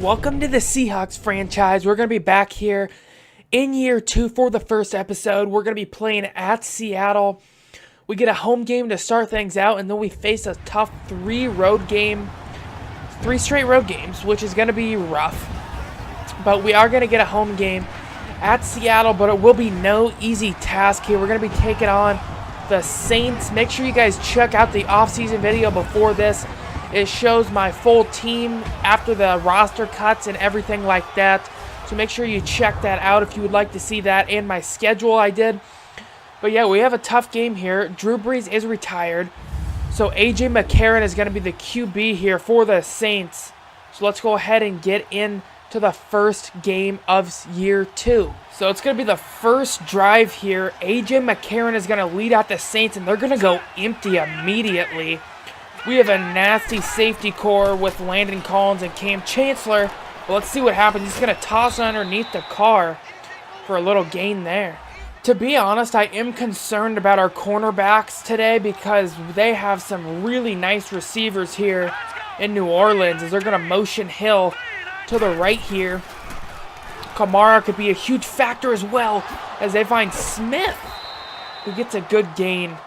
Welcome to the Seahawks franchise. We're going to be back here in year 2 for the first episode. We're going to be playing at Seattle. We get a home game to start things out, and then we face a tough 3 straight road games, which is going to be rough. But we are going to get a home game at Seattle, but it will be no easy task here. We're going to be taking on the Saints. Make sure you guys check out the offseason video before this. It shows my full team after the roster cuts and everything like that. So make sure you check that out if you would like to see that, and my schedule I did. But yeah, we have a tough game here. Drew Brees is retired. So A.J. McCarron is going to be the QB here for the Saints. So let's go ahead and get into the first game of year 2. So it's going to be the first drive here. A.J. McCarron is going to lead out the Saints, and they're going to go empty immediately. We have a nasty safety core with Landon Collins and Cam Chancellor. But let's see what happens. He's going to toss underneath the car for a little gain there. To be honest, I am concerned about our cornerbacks today because they have some really nice receivers here in New Orleans as they're going to motion Hill to the right here. Kamara could be a huge factor as well as they find Smith, who gets a good gain.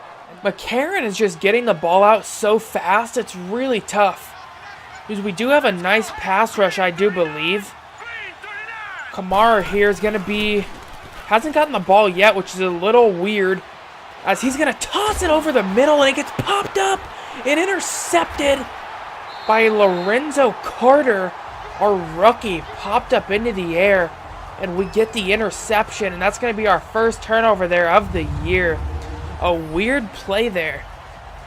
McCarron is just getting the ball out so fast, it's really tough. Because we do have a nice pass rush, I do believe. Kamara here is going to be... hasn't gotten the ball yet, which is a little weird. As he's going to toss it over the middle, and it gets popped up and intercepted by Lorenzo Carter. Our rookie popped up into the air, and we get the interception. And that's going to be our first turnover there of the year. A weird play there,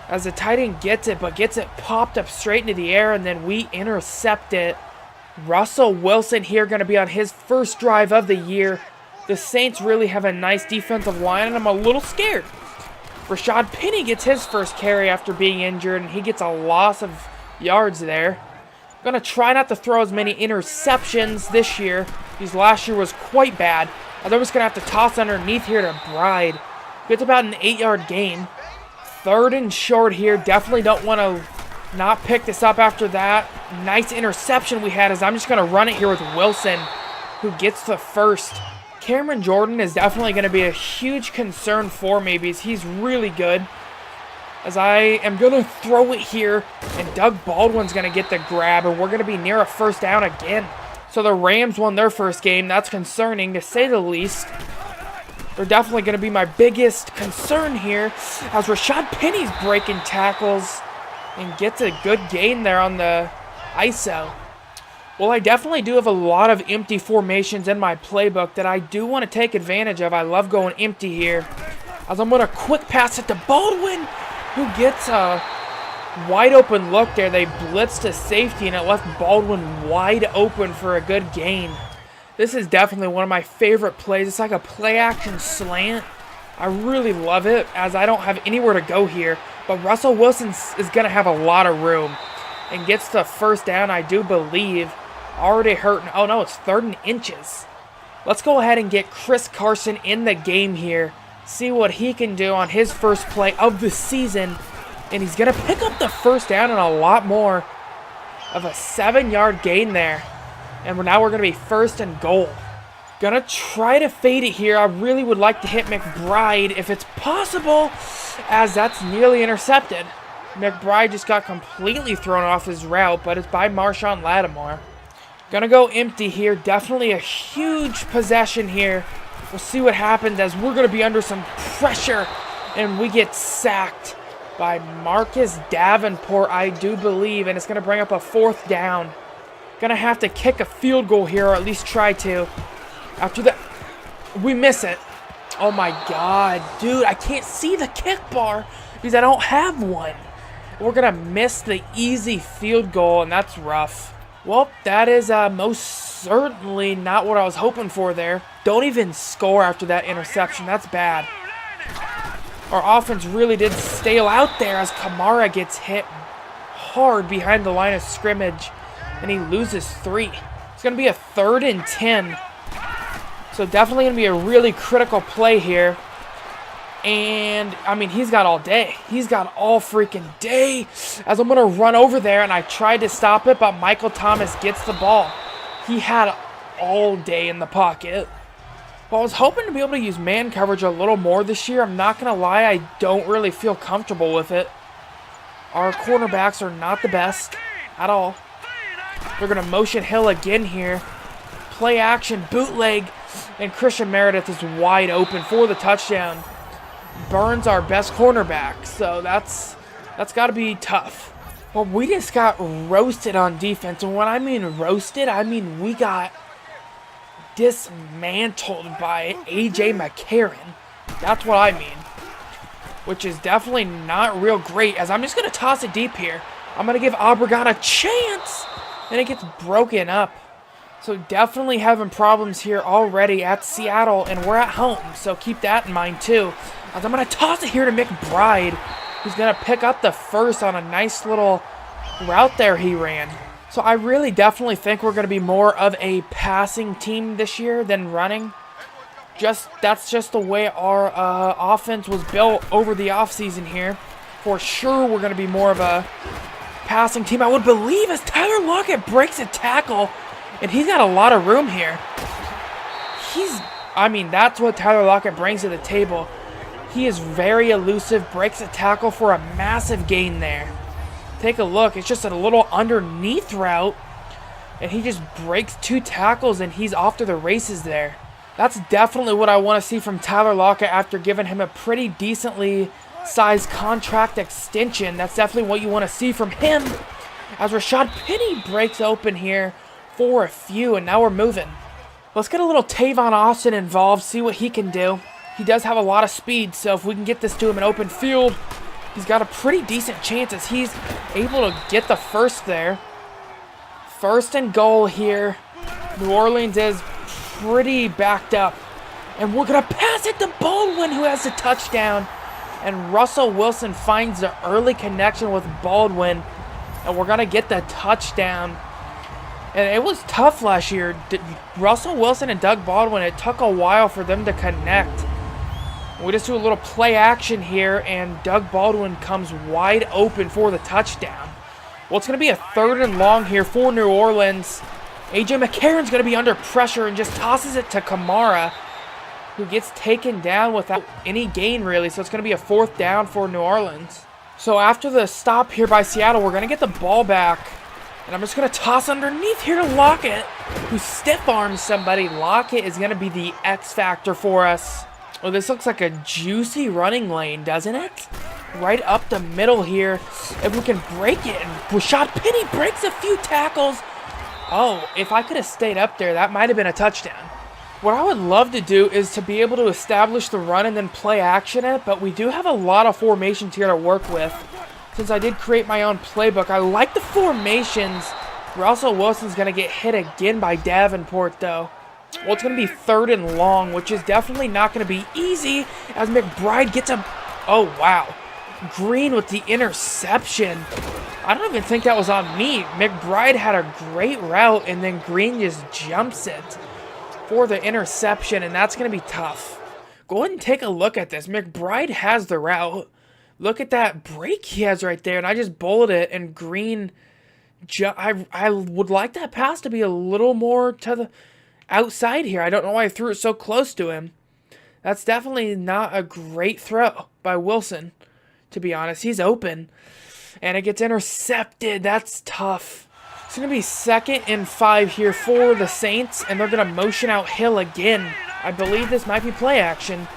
as the tight end gets it, but gets it popped up straight into the air, and then we intercept it. Russell Wilson here going to be on his first drive of the year. The Saints really have a nice defensive line, and I'm a little scared. Rashad Penny gets his first carry after being injured, and he gets a loss of yards there. I'm going to try not to throw as many interceptions this year, because last year was quite bad. I'm just going to have to toss underneath here to Bride. Gets about an 8-yard gain. 3rd and short here. Definitely don't want to not pick this up after that. Nice interception we had, as I'm just going to run it here with Wilson, who gets the first. Cameron Jordan is definitely going to be a huge concern for me because he's really good. As I am going to throw it here, and Doug Baldwin's going to get the grab, and we're going to be near a first down again. So the Rams won their first game. That's concerning, to say the least. They're definitely going to be my biggest concern here, as Rashad Penny's breaking tackles and gets a good gain there on the ISO. Well, I definitely do have a lot of empty formations in my playbook that I do want to take advantage of. I love going empty here, as I'm going to quick pass it to Baldwin, who gets a wide open look there. They blitzed to safety, and it left Baldwin wide open for a good gain. This is definitely one of my favorite plays. It's like a play-action slant. I really love it, as I don't have anywhere to go here. But Russell Wilson is going to have a lot of room and gets the first down, I do believe. Already hurting. Oh, no, it's 3rd and inches. Let's go ahead and get Chris Carson in the game here. See what he can do on his first play of the season. And he's going to pick up the first down and a lot more of a 7-yard gain there. And now we're going to be 1st and goal. Gonna try to fade it here. I really would like to hit McBride if it's possible, as that's nearly intercepted. McBride just got completely thrown off his route, but it's by Marshawn Lattimore. Gonna go empty here. Definitely a huge possession here. We'll see what happens, as we're going to be under some pressure, and we get sacked by Marcus Davenport, I do believe, and it's going to bring up a 4th down. Gonna have to kick a field goal here, or at least try to. After that, we miss it. Oh my god, dude, I can't see the kick bar because I don't have one. We're gonna miss the easy field goal, and that's rough. Well, that is most certainly not what I was hoping for there. Don't even score after that interception. That's bad. Our offense really did stale out there, as Kamara gets hit hard behind the line of scrimmage, and he loses 3. It's going to be a 3rd and 10. So definitely going to be a really critical play here. And, I mean, he's got all day. He's got all freaking day. As I'm going to run over there, and I tried to stop it, but Michael Thomas gets the ball. he had all day in the pocket. Well, I was hoping to be able to use man coverage a little more this year. I'm not going to lie, I don't really feel comfortable with it. Our cornerbacks are not the best at all. They're going to motion Hill again here. Play action, bootleg, and Christian Meredith is wide open for the touchdown. Burns our best cornerback, so that's got to be tough. Well, we just got roasted on defense, and when I mean roasted, I mean we got dismantled by A.J. McCarron. That's what I mean. Which is definitely not real great, as I'm just going to toss it deep here. I'm going to give Obregon a chance, and it gets broken up. So definitely having problems here already at Seattle, and we're at home, so keep that in mind too. As I'm going to toss it here to McBride, who's going to pick up the first on a nice little route there he ran. So I really definitely think we're going to be more of a passing team this year than running. That's just the way our offense was built over the offseason here. For sure, we're going to be more of a passing team, I would believe, as Tyler Lockett breaks a tackle, and he's got a lot of room here. That's what Tyler Lockett brings to the table. He is very elusive, breaks a tackle for a massive gain there. Take a look, it's just a little underneath route, and he just breaks 2 tackles, and he's off to the races there. That's definitely what I want to see from Tyler Lockett after giving him a pretty decently sized contract extension. That's definitely what you want to see from him. As Rashad Penny breaks open here for a few, and now we're moving. Let's get a little Tavon Austin involved, see what he can do. He does have a lot of speed, so if we can get this to him in open field, he's got a pretty decent chance as he's able to get the first there. First and goal here. New Orleans is pretty backed up. And we're going to pass it to Baldwin, who has the touchdown. And Russell Wilson finds the early connection with Baldwin. And we're going to get the touchdown. And it was tough last year. Russell Wilson and Doug Baldwin, it took a while for them to connect. We just do a little play action here, and Doug Baldwin comes wide open for the touchdown. Well, it's going to be a 3rd and long here for New Orleans. A.J. McCarron's going to be under pressure and just tosses it to Kamara, who gets taken down without any gain, really. So it's going to be a 4th down for New Orleans. So after the stop here by Seattle, we're going to get the ball back. And I'm just going to toss underneath here to Lockett, who stiff-arms somebody. Lockett is going to be the X factor for us. Well, this looks like a juicy running lane, doesn't it? Right up the middle here. If we can break it. And Rashad Penny breaks a few tackles. Oh, if I could have stayed up there, that might have been a touchdown. What I would love to do is to be able to establish the run and then play action it, but we do have a lot of formations here to work with. Since I did create my own playbook, I like the formations. Russell Wilson's going to get hit again by Davenport, though. Well, it's going to be 3rd and long, which is definitely not going to be easy as McBride gets a... Oh, wow. Green with the interception. I don't even think that was on me. McBride had a great route, and then Green just jumps it for the interception, and that's going to be tough. Go ahead and take a look at this. McBride has the route. Look at that break he has right there, and I just bowled it, and Green... I would like that pass to be a little more to the outside here. I don't know why I threw it so close to him. That's definitely not a great throw by Wilson, to be honest. He's open, and it gets intercepted. That's tough. It's going to be 2nd and 5 here for the Saints, and they're going to motion out Hill again. I believe this might be play action.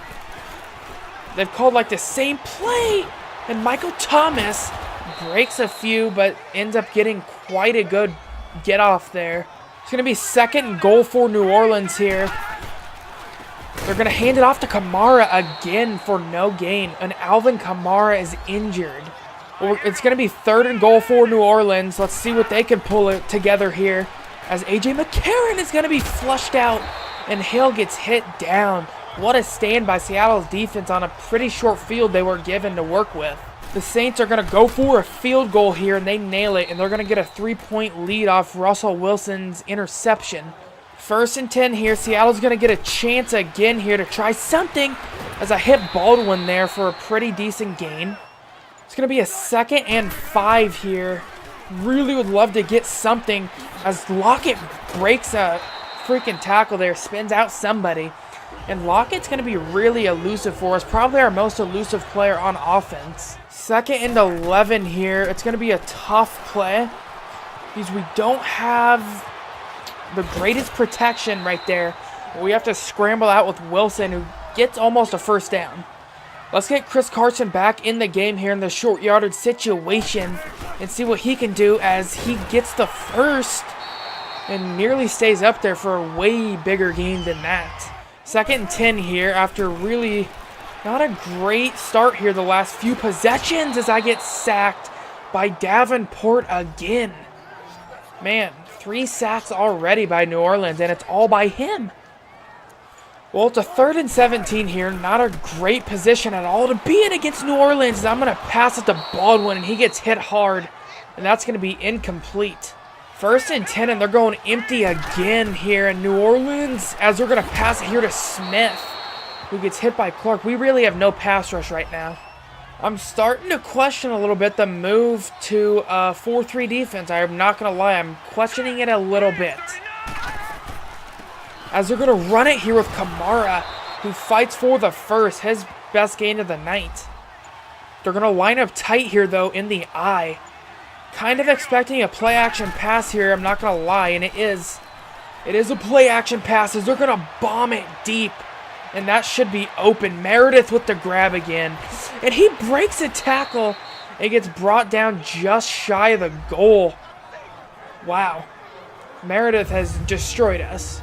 They've called like the same play, and Michael Thomas breaks a few, but ends up getting quite a good get off there. It's going to be 2nd and goal for New Orleans here. They're going to hand it off to Kamara again for no gain. And Alvin Kamara is injured. Well, it's going to be 3rd and goal for New Orleans. Let's see what they can pull it together here. As A.J. McCarron is going to be flushed out, and Hill gets hit down. What a stand by Seattle's defense on a pretty short field they were given to work with. The Saints are going to go for a field goal here, and they nail it, and they're going to get a 3-point lead off Russell Wilson's interception. 1st and 10 here. Seattle's going to get a chance again here to try something as I hit Baldwin there for a pretty decent gain. It's going to be a 2nd and 5 here Really would love to get something as Lockett breaks a freaking tackle there, spins out somebody. And Lockett's going to be really elusive for us, probably our most elusive player on offense. 2nd and 11 here. It's going to be a tough play because we don't have the greatest protection right there. We have to scramble out with Wilson, who gets almost a first down. Let's get Chris Carson back in the game here in the short yardage situation and see what he can do as he gets the first and nearly stays up there for a way bigger gain than that. 2nd and 10 here after really not a great start here the last few possessions as I get sacked by Davenport again. Man, 3 sacks already by New Orleans, and it's all by him. Well, it's a 3rd and 17 here. Not a great position at all to be in against New Orleans. I'm going to pass it to Baldwin, and he gets hit hard, and that's going to be incomplete. 1st and 10, and they're going empty again here in New Orleans as they're going to pass it here to Smith, who gets hit by Clark. We really have no pass rush right now. I'm starting to question a little bit the move to 4-3 defense. I'm not going to lie. I'm questioning it a little bit. As they're going to run it here with Kamara, who fights for the first, his best gain of the night. They're going to line up tight here, though, in the eye. Kind of expecting a play-action pass here, I'm not going to lie, and it is. It is a play-action pass as they're going to bomb it deep. And that should be open. Meredith with the grab again. And he breaks a tackle and gets brought down just shy of the goal. Wow. Meredith has destroyed us.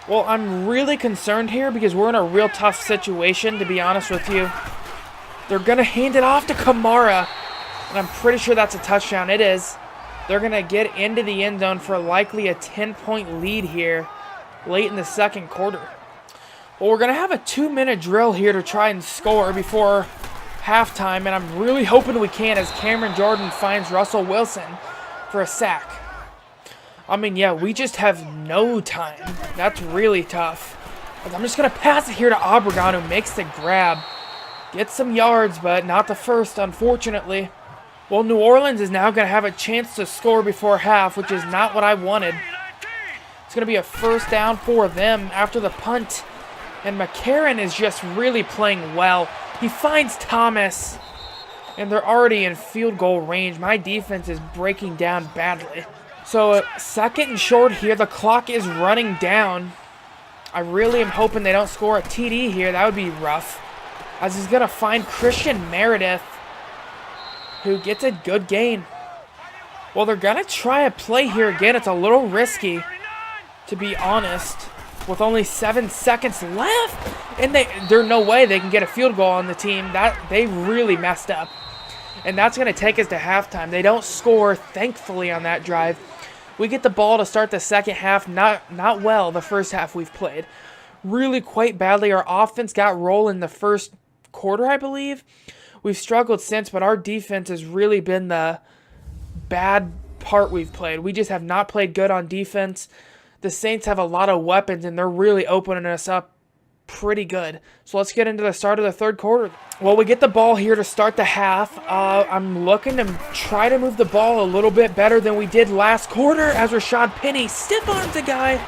Well, I'm really concerned here because we're in a real tough situation, to be honest with you. They're going to hand it off to Kamara. And I'm pretty sure that's a touchdown. It is. They're going to get into the end zone for likely a 10-point lead here late in the 2nd quarter. Well, we're going to have a 2-minute drill here to try and score before halftime, and I'm really hoping we can as Cameron Jordan finds Russell Wilson for a sack. I mean, yeah, we just have no time. That's really tough. But I'm just going to pass it here to Obregon, who makes the grab. Gets some yards, but not the first, unfortunately. Well, New Orleans is now going to have a chance to score before half, which is not what I wanted. It's going to be a first down for them after the punt. And McCarron is just really playing well. He finds Thomas, and they're already in field goal range. My defense is breaking down badly. So 2nd and short here. The clock is running down. I really am hoping they don't score a TD here. That would be rough. As he's going to find Christian Meredith, who gets a good gain. Well, they're going to try a play here again. It's a little risky, to be honest. With only 7 seconds left, and there's no way they can get a field goal on the team. That they really messed up, and that's going to take us to halftime. They don't score, thankfully, on that drive. We get the ball to start the 2nd half. Not well the first half we've played. Really quite badly. Our offense got rolling the first quarter, I believe. We've struggled since, but our defense has really been the bad part we've played. We just have not played good on defense. The Saints have a lot of weapons, and they're really opening us up pretty good. So let's get into the start of the 3rd quarter. Well, we get the ball here to start the half. I'm looking to try to move the ball a little bit better than we did last quarter as Rashad Penny stiff arms a guy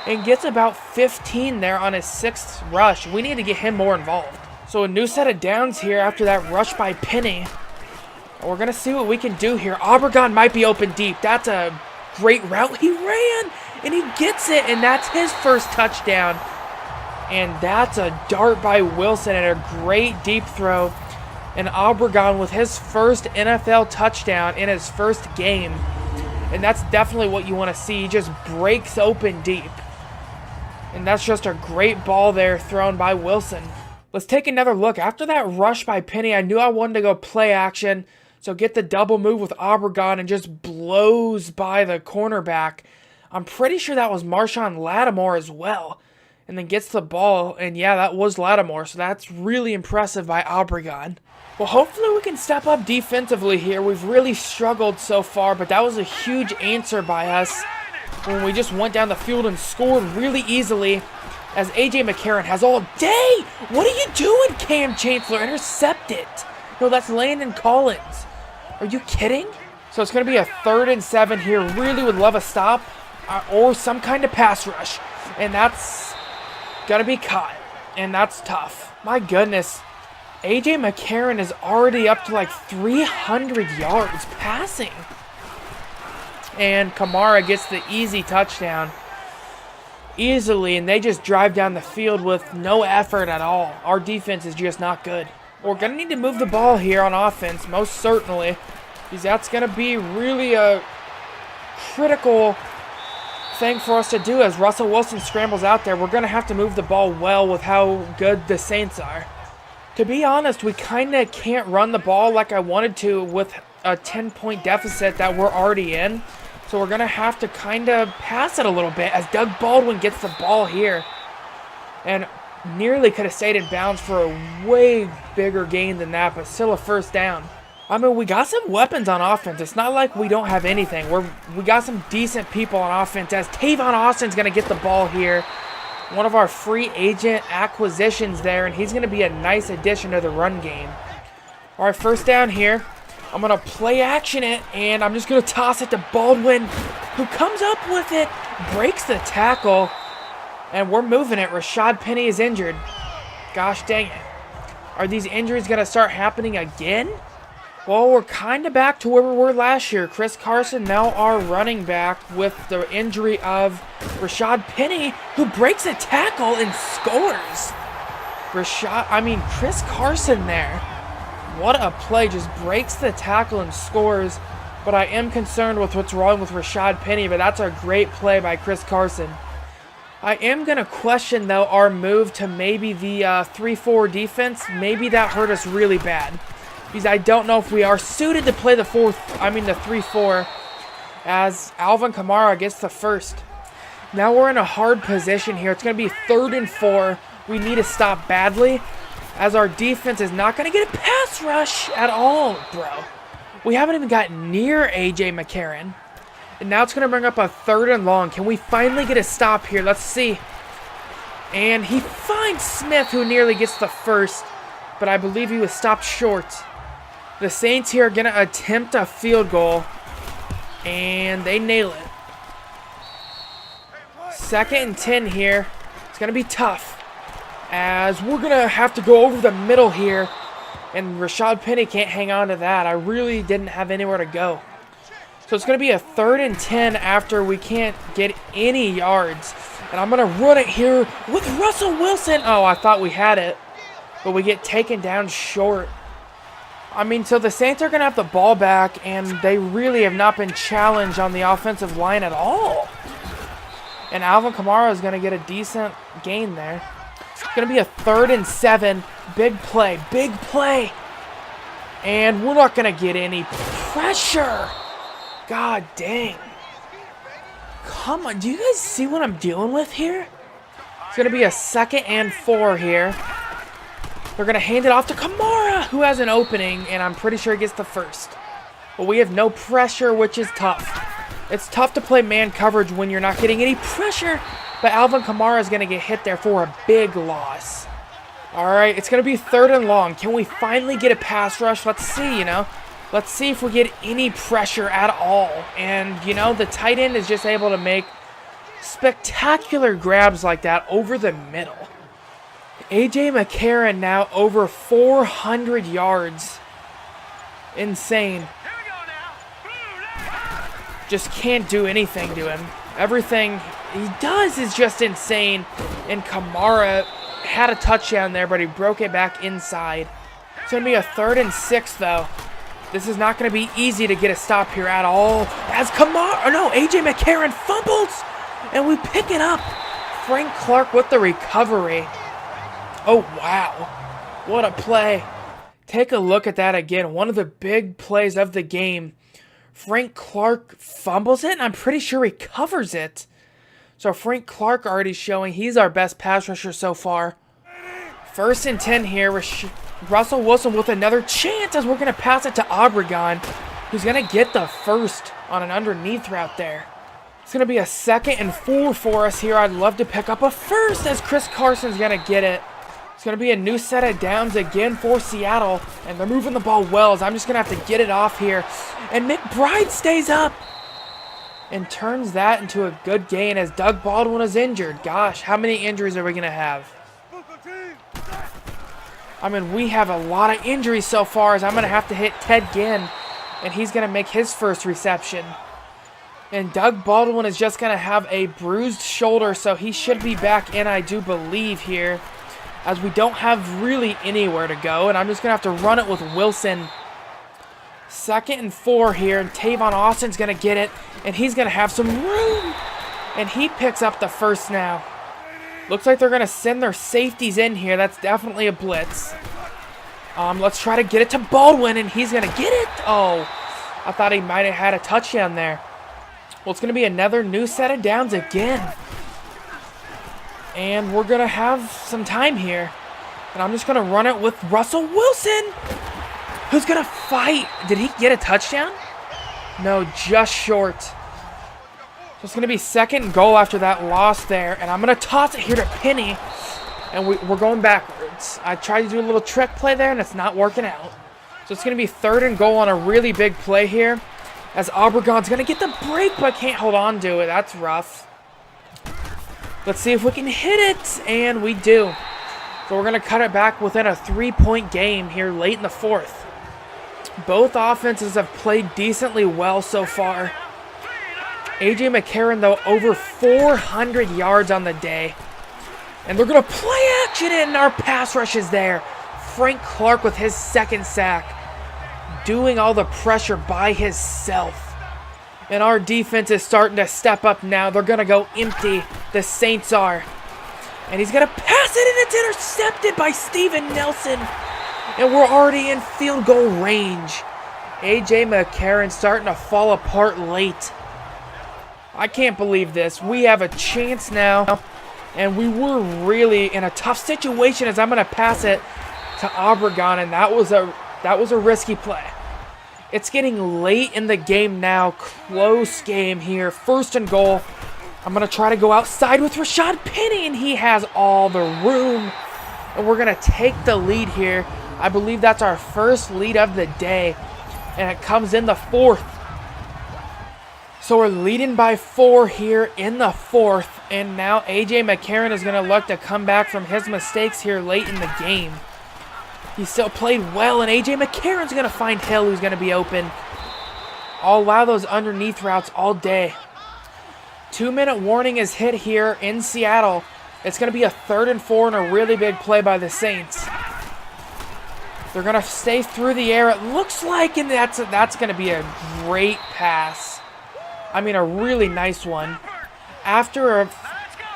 and gets about 15 there on his 6th rush. We need to get him more involved. So a new set of downs here after that rush by Penny. We're going to see what we can do here. Obregon might be open deep. That's a great route. He ran, and he gets it, and that's his first touchdown. And that's a dart by Wilson and a great deep throw. And Obregon with his first NFL touchdown in his first game. And that's definitely what you want to see. He just breaks open deep. And that's just a great ball there thrown by Wilson. Let's take another look. After that rush by Penny, I knew I wanted to go play action. So get the double move with Obregon and just blows by the cornerback. I'm pretty sure that was Marshawn Lattimore as well. And then gets the ball, and yeah, that was Lattimore. So that's really impressive by Obregon. Well, hopefully we can step up defensively here. We've really struggled so far, but that was a huge answer by us when we just went down the field and scored really easily. As A.J. McCarron has all day. What are you doing, Cam Chancellor? Intercept it. No, that's Landon Collins. Are you kidding? So it's going to be a 3rd and 7 here. Really would love a stop or some kind of pass rush. And that's going to be caught. And that's tough. My goodness. A.J. McCarron is already up to like 300 yards passing. And Kamara gets the easy touchdown. Easily. And they just drive down the field with no effort at all. Our defense is just not good. We're going to need to move the ball here on offense. Most certainly. Because that's going to be really a critical thing for us to do as Russell Wilson scrambles out there. We're going to have to move the ball well with how good the Saints are. To be honest, we kind of can't run the ball like I wanted to with a 10-point deficit that we're already in. So we're going to have to kind of pass it a little bit as Doug Baldwin gets the ball here. And nearly could have stayed in bounds for a way bigger gain than that, but still a 1st down. I mean, we got some weapons on offense. It's not like we don't have anything. We got some decent people on offense as Tavon Austin's going to get the ball here. One of our free agent acquisitions there, and he's going to be a nice addition to the run game. All right, 1st down here. I'm going to play action it, and I'm just going to toss it to Baldwin, who comes up with it, breaks the tackle, and we're moving it. Rashad Penny is injured. Gosh dang it. Are these injuries going to start happening again? Well, we're kind of back to where we were last year. Chris Carson, now our running back, with the injury of Rashad Penny, who breaks a tackle and scores. Chris Carson there. What a play. Just breaks the tackle and scores. But I am concerned with what's wrong with Rashad Penny, but that's a great play by Chris Carson. I am going to question, though, our move to maybe the 3-4 defense. Maybe that hurt us really bad. Because I don't know if we are suited to play the 3-4 as Alvin Kamara gets the 1st. Now we're in a hard position here. It's going to be 3rd and 4. We need to stop badly as our defense is not going to get a pass rush at all, bro. We haven't even gotten near A.J. McCarron. And now it's going to bring up a 3rd and long. Can we finally get a stop here? Let's see. And he finds Smith, who nearly gets the 1st. But I believe he was stopped short. The Saints here are going to attempt a field goal, and they nail it. 2nd and 10 here. It's going to be tough, as we're going to have to go over the middle here, and Rashad Penny can't hang on to that. I really didn't have anywhere to go. So it's going to be a 3rd and 10 after we can't get any yards. And I'm going to run it here with Russell Wilson. Oh, I thought we had it, but we get taken down short. So the Saints are going to have the ball back, and they really have not been challenged on the offensive line at all. And Alvin Kamara is going to get a decent gain there. It's going to be a 3rd and 7. Big play, big play. And we're not going to get any pressure. God dang. Come on, do you guys see what I'm dealing with here? It's going to be a 2nd and 4 here. They're going to hand it off to Kamara, who has an opening, and I'm pretty sure he gets the 1st. But we have no pressure, which is tough. It's tough to play man coverage when you're not getting any pressure, but Alvin Kamara is going to get hit there for a big loss. All right, it's going to be 3rd and long. Can we finally get a pass rush? Let's see, Let's see if we get any pressure at all. And, the tight end is just able to make spectacular grabs like that over the middle. A.J. McCarron now over 400 yards. Insane. Just can't do anything to him. Everything he does is just insane. And Kamara had a touchdown there, but he broke it back inside. It's going to be a 3rd and 6, though. This is not going to be easy to get a stop here at all. As A.J. McCarron fumbles, and we pick it up. Frank Clark with the recovery. Oh, wow. What a play. Take a look at that again. One of the big plays of the game. Frank Clark fumbles it, and I'm pretty sure he covers it. So Frank Clark already showing he's our best pass rusher so far. 1st and 10 here. Russell Wilson with another chance as we're going to pass it to Obregon, who's going to get the 1st on an underneath route there. It's going to be a 2nd and 4 for us here. I'd love to pick up a 1st as Chris Carson's going to get it. It's going to be a new set of downs again for Seattle. And they're moving the ball well, as I'm just going to have to get it off here. And McBride stays up and turns that into a good gain as Doug Baldwin is injured. Gosh, how many injuries are we going to have? I mean, we have a lot of injuries so far, as I'm going to have to hit Ted Ginn, and he's going to make his first reception. And Doug Baldwin is just going to have a bruised shoulder, so he should be back in, I do believe, here, as we don't have really anywhere to go, and I'm just going to have to run it with Wilson. 2nd and 4 here, and Tavon Austin's going to get it, and he's going to have some room, and he picks up the first now. Looks like they're going to send their safeties in here. That's definitely a blitz. Let's try to get it to Baldwin, and he's going to get it. Oh, I thought he might have had a touchdown there. Well, it's going to be another new set of downs again. And we're going to have some time here. And I'm just going to run it with Russell Wilson, who's going to fight. Did he get a touchdown? No, just short. So it's going to be 2nd and goal after that loss there. And I'm going to toss it here to Penny. And we're going backwards. I tried to do a little trick play there, and it's not working out. So it's going to be 3rd and goal on a really big play here, as Obregon's going to get the break, but can't hold on to it. That's rough. Let's see if we can hit it. And we do. So we're going to cut it back within a 3-point game here late in the 4th. Both offenses have played decently well so far. A.J. McCarron, though, over 400 yards on the day. And they're going to play action it, and our pass rush is there. Frank Clark with his 2nd sack, doing all the pressure by himself. And our defense is starting to step up now. They're going to go empty. The Saints are. And he's going to pass it, and it's intercepted by Steven Nelson. And we're already in field goal range. A.J. McCarron starting to fall apart late. I can't believe this. We have a chance now. And we were really in a tough situation, as I'm going to pass it to Obregon. And that was a risky play. It's getting late in the game now. Close game here. 1st and goal. I'm going to try to go outside with Rashad Penny, and he has all the room. And we're going to take the lead here. I believe that's our first lead of the day. And it comes in the 4th. So we're leading by 4 here in the 4th. And now A.J. McCarron is going to look to come back from his mistakes here late in the game. He still played well, and A.J. McCarron's going to find Hill, who's going to be open. I'll allow those underneath routes all day. 2-minute warning is hit here in Seattle. It's going to be a 3rd and 4 and a really big play by the Saints. They're going to stay through the air, it looks like, and that's going to be a great pass. I mean, a really nice one. After an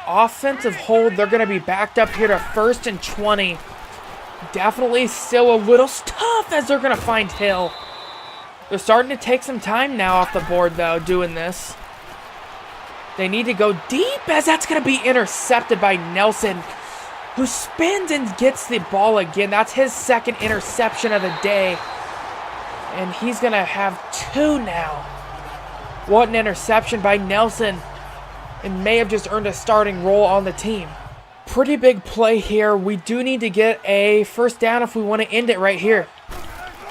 offensive hold, they're going to be backed up here to 1st and 20. Definitely still a little tough, as they're going to find Hill. They're starting to take some time now off the board, though, doing this. They need to go deep, as that's going to be intercepted by Nelson, who spins and gets the ball again. That's his 2nd interception of the day. And he's going to have 2 now. What an interception by Nelson. And may have just earned a starting role on the team. Pretty big play here. We do need to get a 1st down if we want to end it right here.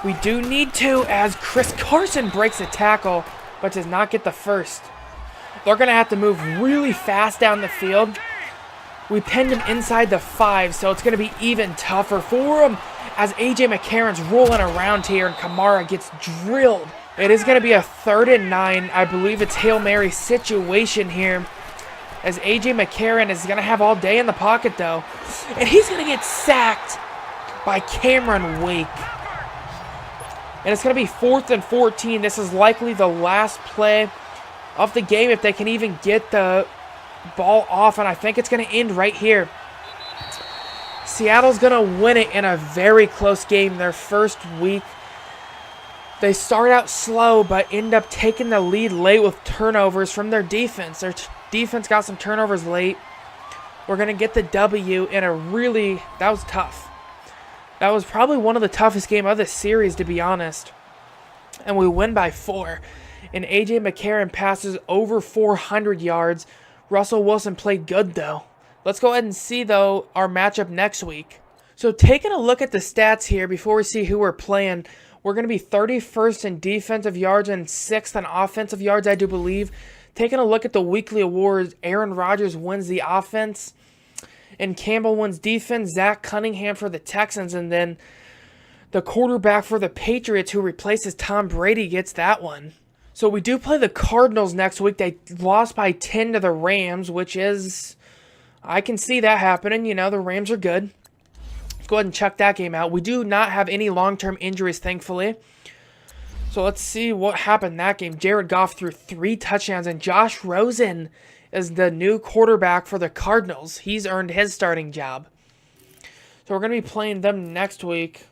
We do need to, as Chris Carson breaks a tackle, but does not get the 1st. They're going to have to move really fast down the field. We pinned him inside the 5, so it's going to be even tougher for him, as A.J. McCarron's rolling around here and Kamara gets drilled. It is going to be a 3rd and 9. I believe it's Hail Mary situation here, as A.J. McCarron is going to have all day in the pocket, though. And he's going to get sacked by Cameron Wake. And it's going to be 4th and 14. This is likely the last play of the game, if they can even get the ball off. And I think it's going to end right here. Seattle's going to win it in a very close game, their first week. They start out slow, but end up taking the lead late with turnovers from their defense. Their defense got some turnovers late. We're going to get the W in a really... That was tough. That was probably one of the toughest games of this series, to be honest. And we win by 4. And A.J. McCarron passes over 400 yards. Russell Wilson played good, though. Let's go ahead and see, though, our matchup next week. So taking a look at the stats here before we see who we're playing, we're going to be 31st in defensive yards and 6th in offensive yards, I do believe. Taking a look at the weekly awards, Aaron Rodgers wins the offense, and Campbell wins defense, Zach Cunningham for the Texans, and then the quarterback for the Patriots who replaces Tom Brady gets that one. So we do play the Cardinals next week. They lost by 10 to the Rams, which is, I can see that happening. You know, the Rams are good. Let's go ahead and check that game out. We do not have any long-term injuries, thankfully. So let's see what happened in that game. Jared Goff threw 3 touchdowns, and Josh Rosen is the new quarterback for the Cardinals. He's earned his starting job. So we're going to be playing them next week.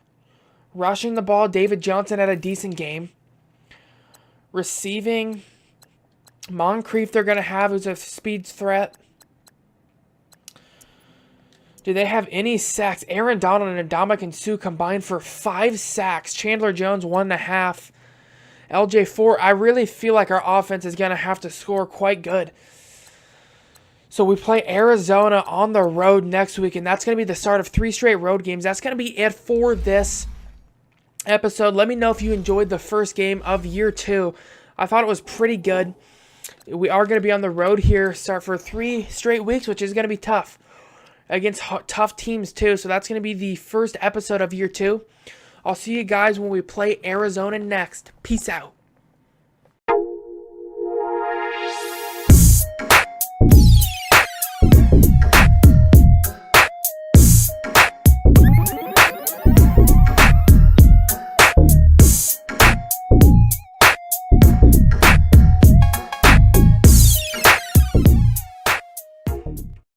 Rushing the ball, David Johnson had a decent game. Receiving, Moncrief they're going to have who's a speed threat. Do they have any sacks? Aaron Donald and Ndamukong Suh combined for 5 sacks. Chandler Jones 1.5. LJ 4. I really feel like our offense is going to have to score quite good. So we play Arizona on the road next week, and that's going to be the start of 3 straight road games. That's going to be it for this episode. Let me know if you enjoyed the first game of year 2. I thought it was pretty good. We are going to be on the road here, start for 3 straight weeks, which is going to be tough against tough teams too. So that's going to be the first episode of year 2. I'll see you guys when we play Arizona next. Peace out.